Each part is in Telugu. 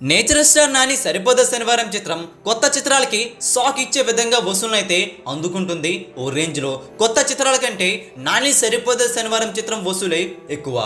నేచర్ స్టార్ నాని సరిపోదా శనివారం చిత్రం కొత్త చిత్రాలకి షాక్ ఇచ్చే విధంగా వసూళ్లైతే అందుకుంటుంది. ఓ రేంజ్ లో కొత్త చిత్రాల కంటే నాని సరిపోదా శనివారం చిత్రం వసూలే ఎక్కువ.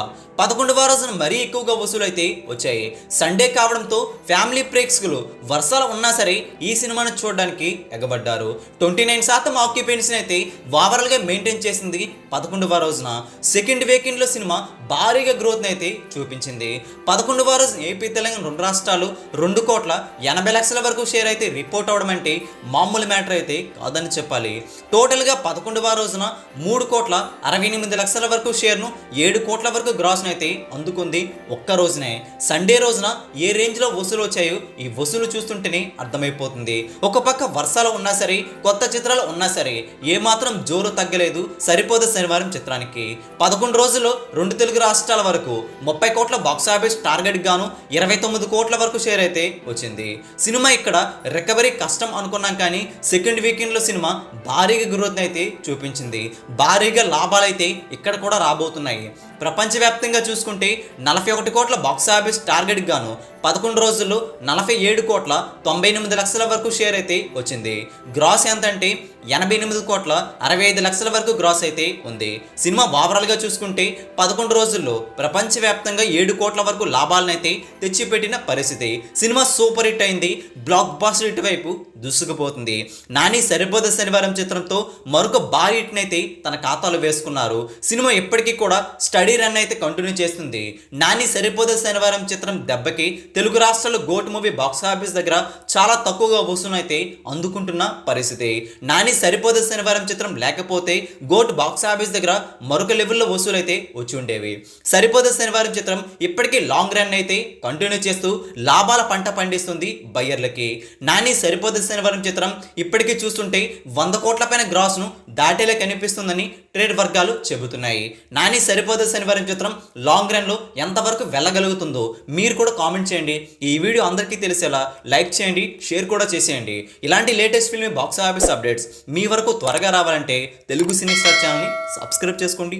11వ రోజున మరీ ఎక్కువగా వసూలైతే వచ్చాయి. సండే కావడంతో ఫ్యామిలీ ప్రేక్షకులు వర్షాలు ఉన్నా సరే ఈ సినిమాను చూడడానికి ఎగబడ్డారు. 29% ఆక్యుపెన్సీ అయితే ఓవరాల్ గా మెయింటైన్ చేసింది. 11వ రోజున సెకండ్ వీకెండ్ లో సినిమా భారీగా గ్రోత్ అయితే చూపించింది. 11వ రోజున ఏపీ తెలంగాణ రెండు రాష్ట్రాలు 2,80,00,000 వరకు షేర్ అయితే రిపోర్ట్ అవడం అంటే మామూలు మ్యాటర్ అయితే కాదని చెప్పాలి. టోటల్గా 11వ రోజున 3,68,00,000 వరకు షేర్ను 7 కోట్ల వరకు గ్రాస్ను అయితే అందుకుంది ఒక్క రోజునే. సండే రోజున ఏ రేంజ్లో వసూలు వచ్చాయో ఈ వసూలు చూస్తుంటేనే అర్థమైపోతుంది. ఒక పక్క వర్షాలు ఉన్నా సరే కొత్త చిత్రాలు ఉన్నా సరే ఏమాత్రం జోరు తగ్గలేదు సరిపోదా శనివారం చిత్రానికి. 11 రోజుల్లో 2 తెలుగు రాష్ట్రాల వరకు 30 కోట్ల బాక్సాఫీస్ టార్గెట్ గాను 29 కోట్ల వరకు షేర్ అయితే వచ్చింది. సినిమా ఇక్కడ రికవరీ కష్టం అనుకున్నాం కానీ సెకండ్ వీకెండ్ లో సినిమా భారీగా గ్రోత్ అయితే చూపించింది. భారీగా లాభాలైతే ఇక్కడ కూడా రాబోతున్నాయి. ప్రపంచవ్యాప్తంగా చూసుకుంటే 41 కోట్ల బాక్సాఫీస్ టార్గెట్ గాను 11 రోజుల్లో 47,98,00,000 వరకు షేర్ అయితే వచ్చింది. గ్రాస్ ఎంత అంటే 88,65,00,000 వరకు గ్రాస్ అయితే ఉంది. సినిమా ఓవరాల్ గా చూసుకుంటే 11 రోజుల్లో ప్రపంచవ్యాప్తంగా 7 కోట్ల వరకు లాభాలనైతే తెచ్చిపెట్టిన పరిస్థితి. సినిమా సూపర్ హిట్ అయింది. బ్లాక్ బాస్టర్ హిట్ వైపు దూసుకుపోతుంది. నాని సరిపోదా శనివారం చిత్రంతో మరొక భారీ హిట్ నైతే తన ఖాతాలో వేసుకున్నారు. సినిమా ఎప్పటికీ కూడా స్టడీ రన్ అయితే కంటిన్యూ చేస్తుంది. నాని సరిపోదా శనివారం చిత్రం దెబ్బకి తెలుగు రాష్ట్రాలు గోట్ మూవీ బాక్స్ ఆఫీస్ దగ్గర చాలా తక్కువగా వసూలు అయితే అందుకుంటున్న పరిస్థితి. నాని సరిపోదా శనివారం చిత్రం లేకపోతే గోట్ బాక్స్ ఆఫీస్ దగ్గర మరొక లెవెల్లో వసూలు అయితే వచ్చి ఉండేవి. సరిపోదా శనివారం చిత్రం ఇప్పటికీ లాంగ్ రన్ అయితే కంటిన్యూ చేస్తూ లాభాల పంట పండిస్తుంది బయ్యర్లకి. నాని సరిపోదా శనివారం చిత్రం ఇప్పటికీ చూస్తుంటే 100 కోట్ల పైన గ్రాస్ ను దాటేలా కనిపిస్తుందని ట్రేడ్ వర్గాలు చెబుతున్నాయి. నాని సరిపోదా శనివారం చిత్రం లాంగ్ రన్ లో ఎంతవరకు వెళ్ళగలుగుతుందో మీరు కూడా కామెంట్ చేయండి. ఈ వీడియో అందరికీ తెలిసేలా లైక్ చేయండి, షేర్ కూడా చేసేయండి. ఇలాంటి latest film box office updates మీ వరకు త్వరగా రావాలంటే తెలుగు సినీ స్టార్ ఛానల్ని సబ్స్క్రైబ్ చేసుకోండి.